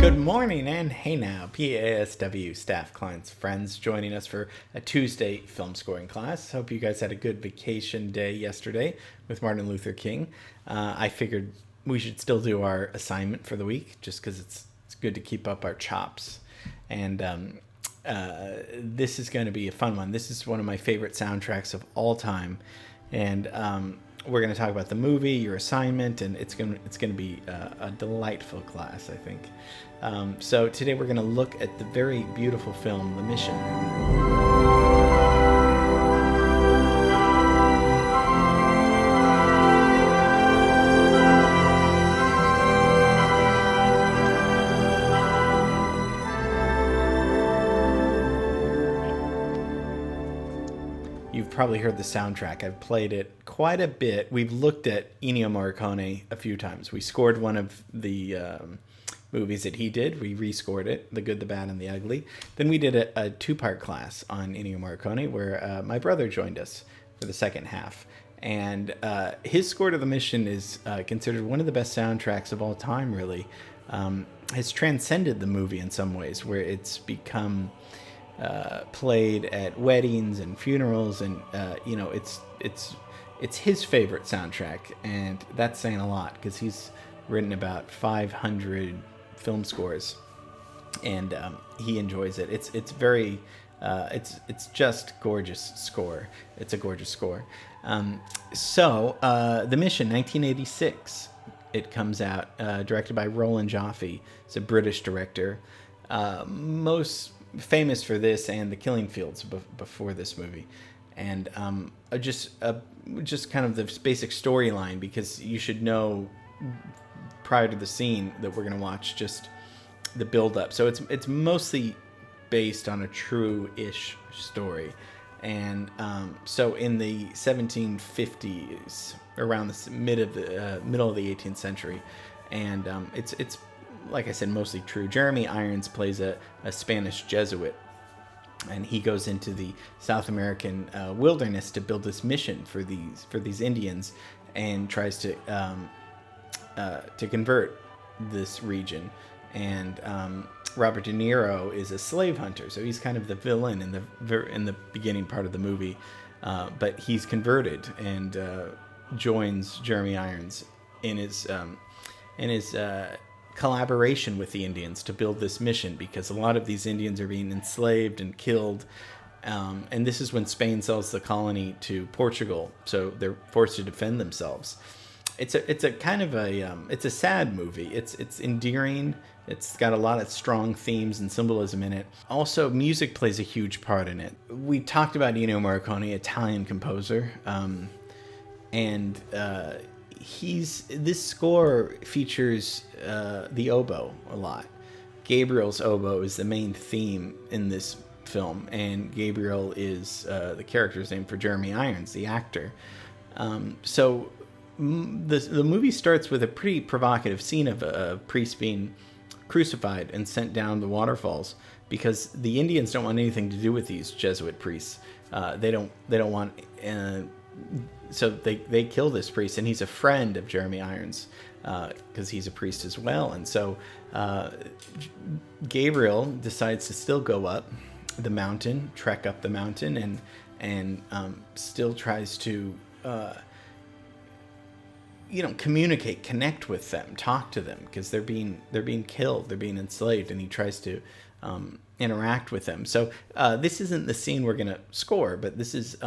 Good morning, and hey now, PASW staff, clients, friends joining us for a Tuesday film scoring class. Hope you guys had a good vacation day yesterday with Martin Luther King. I figured we should still do our assignment for the week just because it's good to keep up our chops. And this is going to be a fun one. This is one of my favorite soundtracks of all time. And we're going to talk about the movie, your assignment, and it's going to be a delightful class, I think. So today we're going to look at the very beautiful film, The Mission. You've probably heard the soundtrack. I've played it quite a bit. We've looked at Ennio Morricone a few times. We scored one of the movies that he did. We rescored it, The Good, the Bad, and the Ugly. Then we did a two-part class on Ennio Morricone where my brother joined us for the second half. And his score to The Mission is considered one of the best soundtracks of all time, really. Has transcended the movie in some ways, where it's become played at weddings and funerals, and it's his favorite soundtrack, and that's saying a lot because he's written about 500 film scores, and he enjoys it. It's very it's just gorgeous score. It's a gorgeous score. The Mission, 1986. It comes out, directed by Roland Joffe. It's a British director. Most famous for this and The Killing Fields before this movie, and just kind of the basic storyline, because you should know prior to the scene that we're going to watch just the build up. So it's mostly based on a true-ish story, and so in the 1750s, around the middle of the 18th century, and it's like I said, mostly true. Jeremy Irons plays a Spanish Jesuit, and he goes into the South American wilderness to build this mission for these Indians, and tries to convert this region. And Robert De Niro is a slave hunter, so he's kind of the villain in the beginning part of the movie, but he's converted and joins Jeremy Irons in his collaboration with the Indians to build this mission, because a lot of these Indians are being enslaved and killed, and this is when Spain sells the colony to Portugal, so they're forced to defend themselves. It's a kind of it's a sad movie. It's endearing. It's got a lot of strong themes and symbolism in it. Also, music plays a huge part in it. We talked about Ennio Morricone, Italian composer, and this score features the oboe a lot. Gabriel's oboe is the main theme in this film, and Gabriel is the character's name for Jeremy Irons, the actor. So the movie starts with a pretty provocative scene of a priest being crucified and sent down the waterfalls, because the Indians don't want anything to do with these Jesuit priests. They don't want. So they kill this priest, and he's a friend of Jeremy Irons, because he's a priest as well. And so Gabriel decides to still go up the mountain, trek up the mountain, and still tries to communicate, connect with them, talk to them, because they're being killed, they're being enslaved, and he tries to interact with them. So this isn't the scene we're going to score, but this is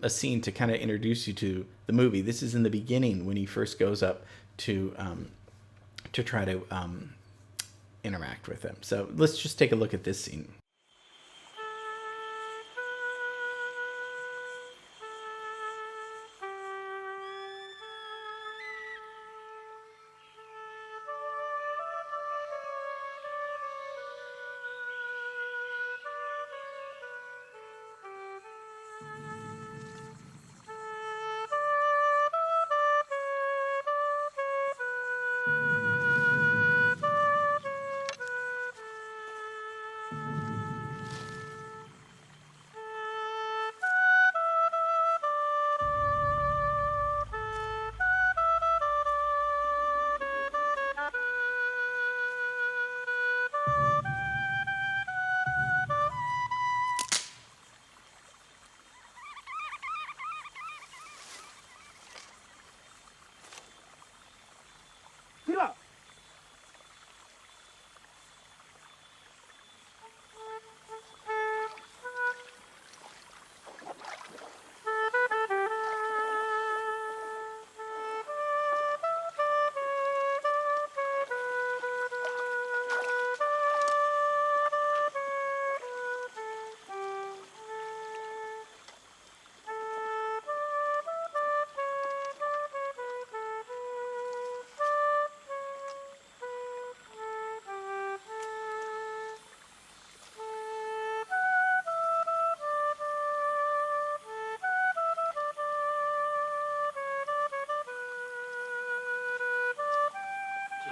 a scene to kind of introduce you to the movie. This is in the beginning when he first goes up to try to interact with them. So let's just take a look at this scene.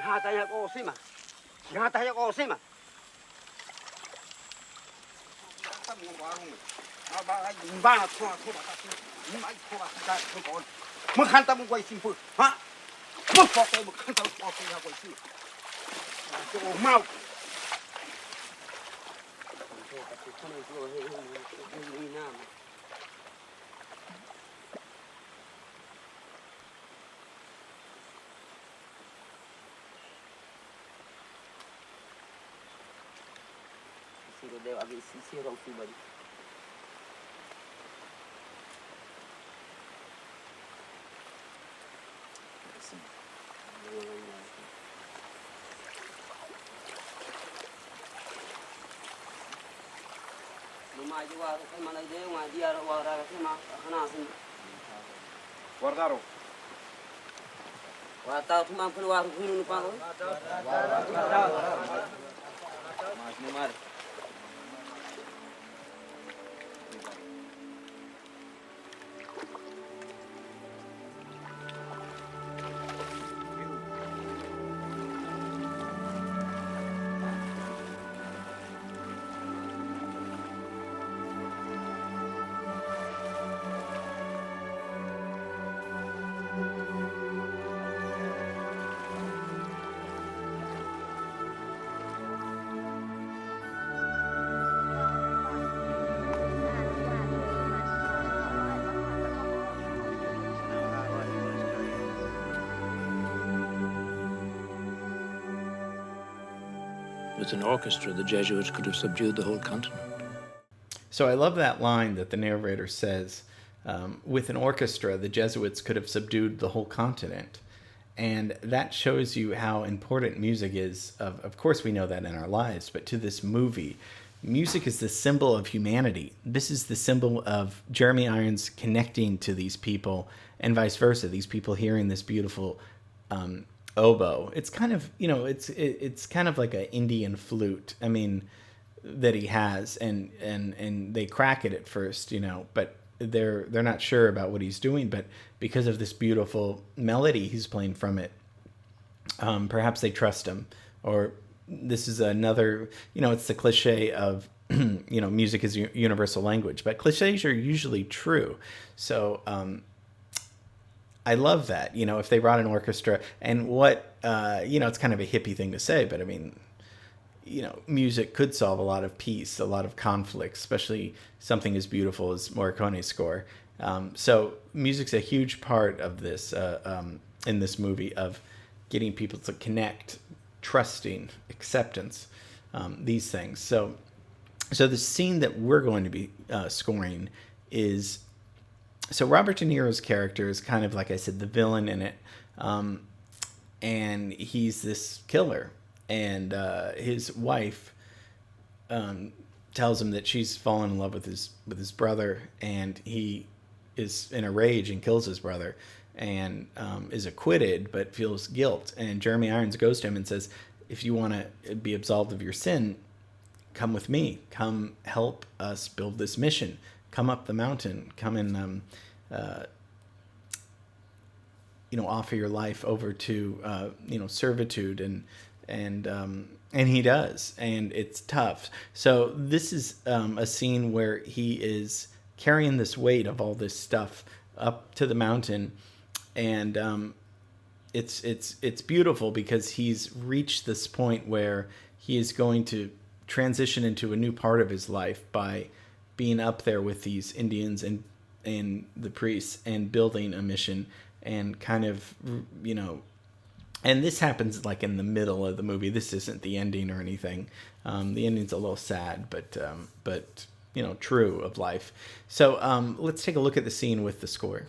Hataya Osima. Hataya Osima. Ba thua thua ba ta mai thua ba ta thua conมึงคันตะมึงไว้สิมึงฮะมึงฟอกไปมึงคันตะมึงฟอกไปฮะไว้สิโอ้เมาสิเดี๋ยวเอาไปสิเราสิบัดมาจีว่าใครมาเลยเดี๋ยวมาดีอาร์วาระใครมาขนาดสิวาร์ดารุว่าตาทุกมันเป็นวารุคุณนุปาโร่มาสมาร์ With an orchestra, the Jesuits could have subdued the whole continent. So I love that line that the narrator says, with an orchestra, the Jesuits could have subdued the whole continent. And that shows you how important music is. Of course, we know that in our lives, but to this movie, music is the symbol of humanity. This is the symbol of Jeremy Irons connecting to these people and vice versa, these people hearing this beautiful oboe. It's kind of, it's kind of like an Indian flute. I mean, that he has, and they crack it at first, but they're not sure about what he's doing. But because of this beautiful melody he's playing from it, perhaps they trust him. Or this is another, it's the cliche of, music is universal language, but cliches are usually true. So, I love that, if they brought an orchestra and what, it's kind of a hippie thing to say, but I mean, music could solve a lot of peace, a lot of conflicts, especially something as beautiful as Morricone's score. So music's a huge part of this, in this movie, of getting people to connect, trusting, acceptance, these things. So the scene that we're going to be scoring is, so Robert De Niro's character is kind of, like I said, the villain in it. And he's this killer. And his wife tells him that she's fallen in love with his brother, and he is in a rage and kills his brother, and is acquitted but feels guilt. And Jeremy Irons goes to him and says, if you want to be absolved of your sin, come with me. Come help us build this mission. Come up the mountain. Come and offer your life over to servitude, and he does, and it's tough. So this is a scene where he is carrying this weight of all this stuff up to the mountain, and it's beautiful because he's reached this point where he is going to transition into a new part of his life by being up there with these Indians and the priests and building a mission, and kind of, and this happens like in the middle of the movie. This isn't the ending or anything. The ending's a little sad, but true of life. So let's take a look at the scene with the score.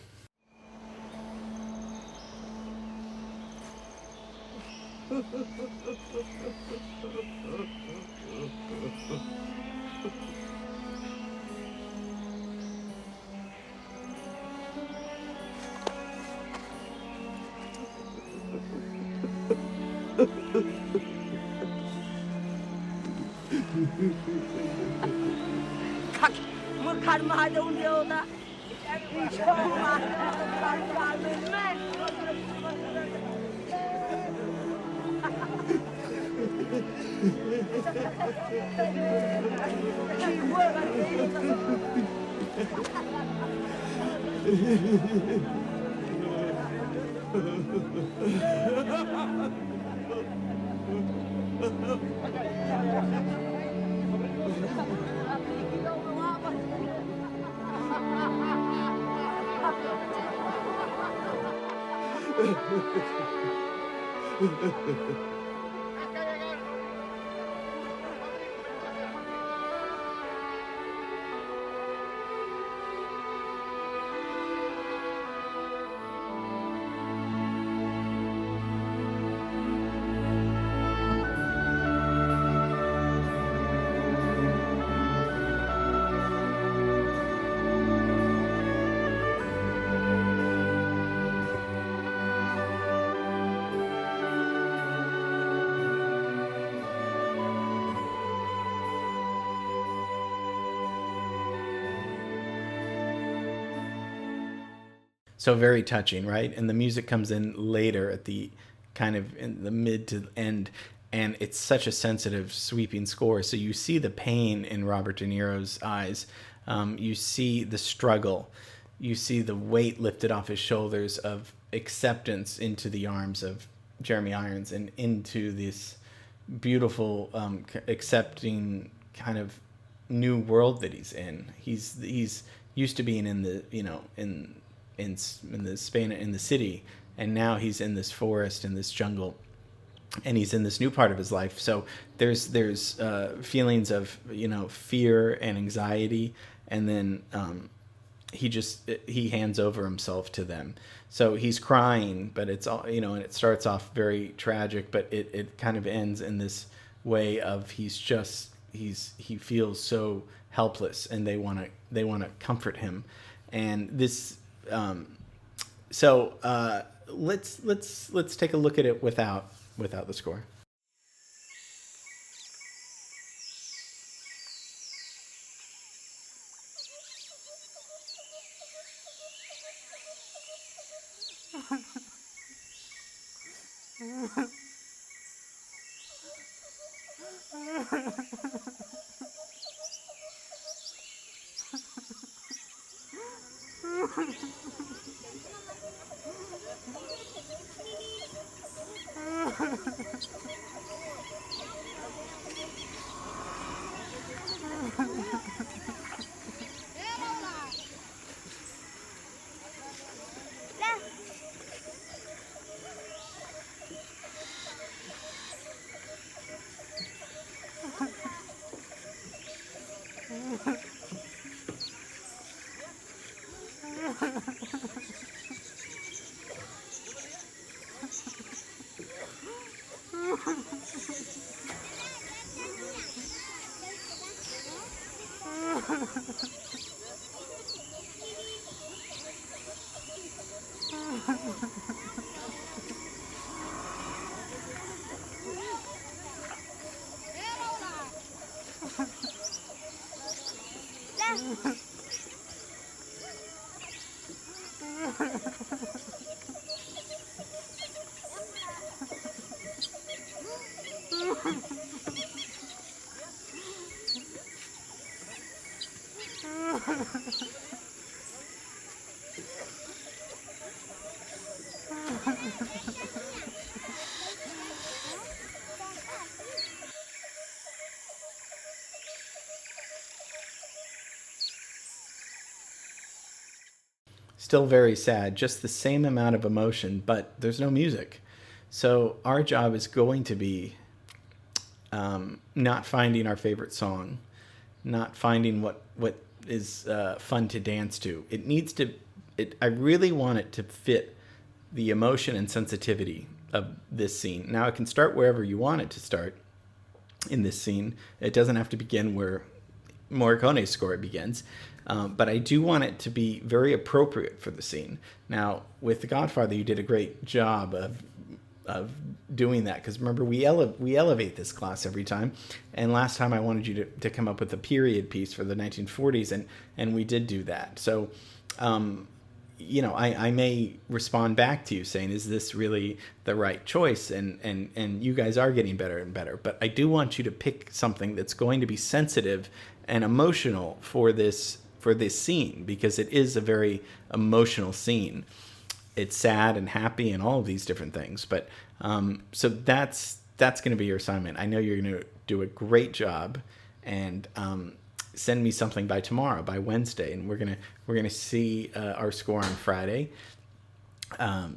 So very touching, right? And the music comes in later at the kind of in the mid to end, and it's such a sensitive, sweeping score. So you see the pain in Robert De Niro's eyes. You see the struggle. You see the weight lifted off his shoulders of acceptance into the arms of Jeremy Irons and into this beautiful, accepting kind of new world that he's in. He's used to being in the in the Spain in the city, and now he's in this forest, in this jungle, and he's in this new part of his life. So there's feelings of fear and anxiety, and then he hands over himself to them. So he's crying, but it's all and it starts off very tragic, but it kind of ends in this way of he feels so helpless, and they want to comfort him, and this. Let's take a look at it without the score. Still very sad, just the same amount of emotion, but there's no music. So our job is going to be not finding our favorite song, not finding what is fun to dance to. It needs to. I really want it to fit the emotion and sensitivity of this scene. Now it can start wherever you want it to start in this scene. It doesn't have to begin where Morricone's score begins. But I do want it to be very appropriate for the scene. Now, with The Godfather, you did a great job of doing that, because remember, we elevate this class every time. And last time I wanted you to come up with a period piece for the 1940s, and we did do that. So, I may respond back to you saying, is this really the right choice? And you guys are getting better and better. But I do want you to pick something that's going to be sensitive and emotional for this scene, because it is a very emotional scene. It's sad and happy and all of these different things. But so that's going to be your assignment. I know you're going to do a great job, and send me something by tomorrow, by Wednesday, and we're gonna see our score on Friday.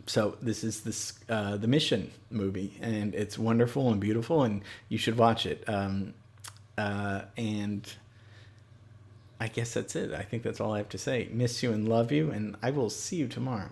So this is the Mission movie, and it's wonderful and beautiful, and you should watch it. And I guess that's it. I think that's all I have to say. Miss you and love you, and I will see you tomorrow.